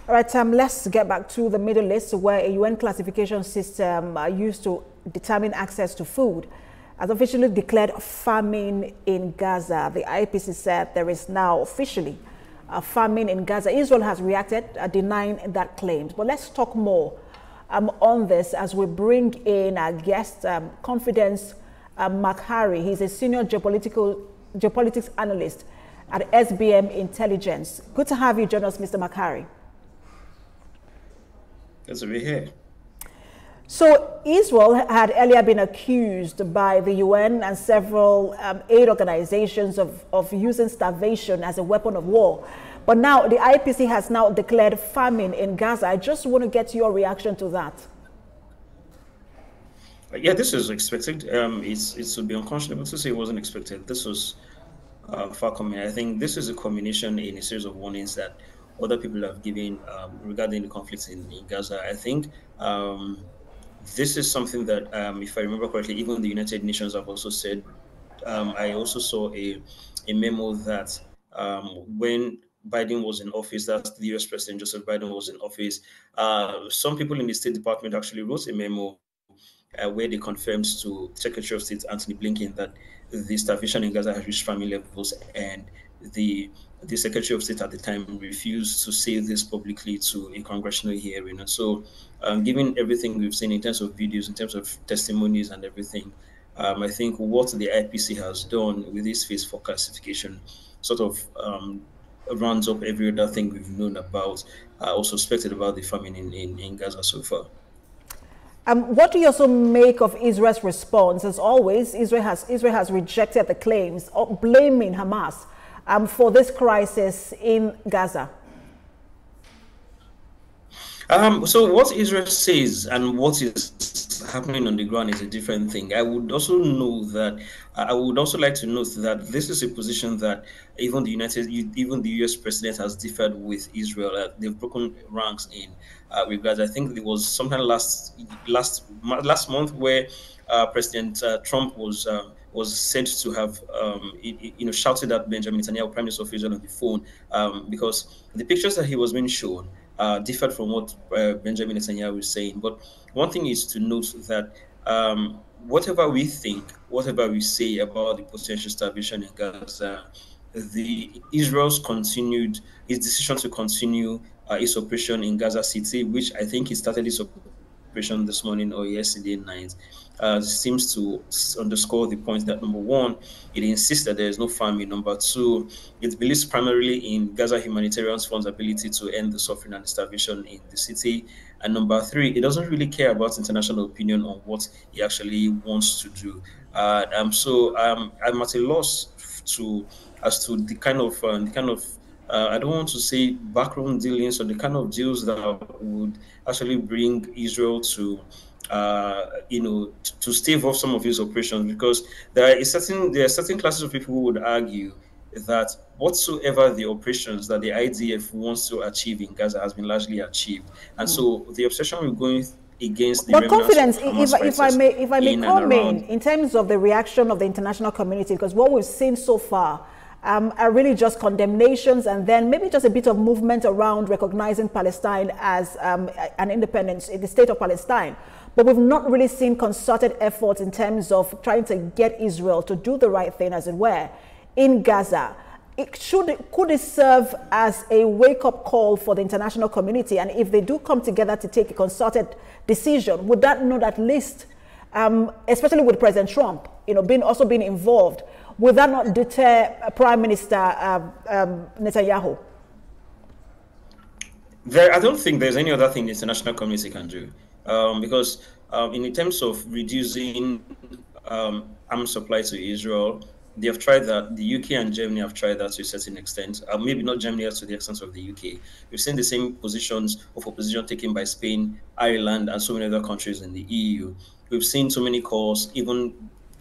All right, let's get back to the Middle East, where a UN classification system used to determine access to food has officially declared famine in Gaza. The IPC said there is now officially a famine in Gaza. Israel has reacted, denying that claim. But let's talk more on this as we bring in our guest, Confidence Makhari. He's a senior geopolitics analyst at SBM Intelligence. Good to have you join us, Mr. Makhari. Good to be here. So Israel had earlier been accused by the UN and several aid organizations of using starvation as a weapon of war. But now the IPC has now declared famine in Gaza. I just want to get your reaction to that. Yeah, this is expected. It would be unconscionable to say it wasn't expected. This was far coming. I think this is a culmination in a series of warnings that other people have given regarding the conflicts in Gaza. I think this is something that, if I remember correctly, even the United Nations have also said. I also saw a memo that when Biden was in office, that's the US President Joseph Biden was in office, some people in the State Department actually wrote a memo where they confirmed to Secretary of State Antony Blinken that the starvation in Gaza has reached famine levels, and the Secretary of State at the time refused to say this publicly to a congressional hearing. And so, given everything we've seen in terms of videos, in terms of testimonies and everything, I think what the IPC has done with this phase 4 classification sort of rounds up every other thing we've known about or suspected about the famine in Gaza so far. What do you also make of Israel's response? As always, Israel has rejected the claims of blaming Hamas for this crisis in Gaza. So what Israel says and what is happening on the ground is a different thing. I would also like to note that this is a position that even the US president has differed with Israel. They've broken ranks in regards. I think it was sometime last month where President Trump was said to have shouted at Benjamin Netanyahu, Prime Minister of Israel, on the phone because the pictures that he was being shown differed from what Benjamin Netanyahu was saying. But one thing is to note that whatever we think, whatever we say about the potential starvation in Gaza, Israel's decision to continue its operation in Gaza City, which I think it started its operation this morning or yesterday night, seems to underscore the point that, number one, it insists that there is no famine. Number two, it believes primarily in Gaza Humanitarian Fund's ability to end the suffering and the starvation in the city. And number three, it doesn't really care about international opinion on what he actually wants to do. So I'm at a loss as to the kind of I don't want to say backroom dealings or the kind of deals that would actually bring Israel to to stave off some of his operations, because there are certain classes of people who would argue that whatsoever the operations that the IDF wants to achieve in Gaza has been largely achieved, and so the obsession with going against the Confidence, if I may comment in terms of the reaction of the international community, because what we've seen so far are really just condemnations and then maybe just a bit of movement around recognizing Palestine as an independence in the state of Palestine. But we've not really seen concerted efforts in terms of trying to get Israel to do the right thing, as it were, in Gaza. Could it serve as a wake-up call for the international community? And if they do come together to take a concerted decision, would that not at least, especially with President Trump, being involved, would that not deter Prime Minister Netanyahu? I don't think there's any other thing the international community can do, because in terms of reducing arms supply to Israel, they have tried that. The UK and Germany have tried that to a certain extent. Maybe not Germany to the extent of the UK. We've seen the same positions of opposition taken by Spain, Ireland, and so many other countries in the EU. We've seen so many calls, even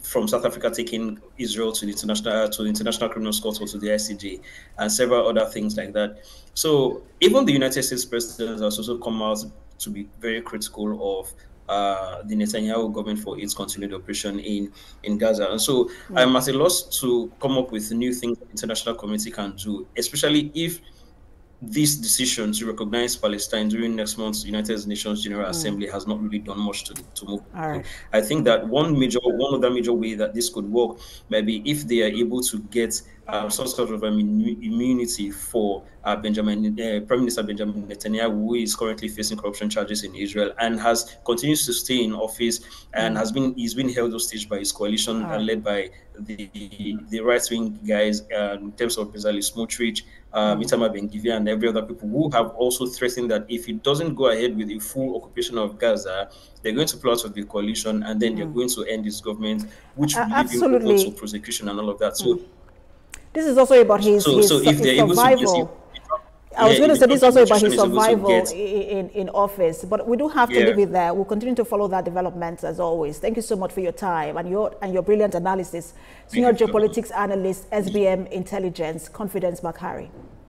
from South Africa, taking Israel to the International Criminal Court or to the ICJ, and several other things like that. So even the United States president has also come out to be very critical of the Netanyahu government for its continued operation in Gaza. And so I'm at a loss to come up with new things the international community can do, especially if this decision to recognize Palestine during next month's United Nations General Assembly has not really done much to move. Right. I think that one other major way that this could work maybe if they are able to get some sort of immunity for Prime Minister Benjamin Netanyahu, who is currently facing corruption charges in Israel and continues to stay in office and he's been held hostage by his coalition led by the right-wing guys in terms of Bezalel Smotrich, Itamar Ben-Gvir, and every other people who have also threatened that if it doesn't go ahead with the full occupation of Gaza, they're going to pull out of the coalition and then they're going to end this government, which will leave him open to prosecution and all of that. So this is also about his survival. I was going to say this is also about his survival in office, but we do have to leave it there. We'll continue to follow that development as always. Thank you so much for your time and your brilliant analysis. Senior geopolitics analyst, SBM Intelligence, Confidence Bakari.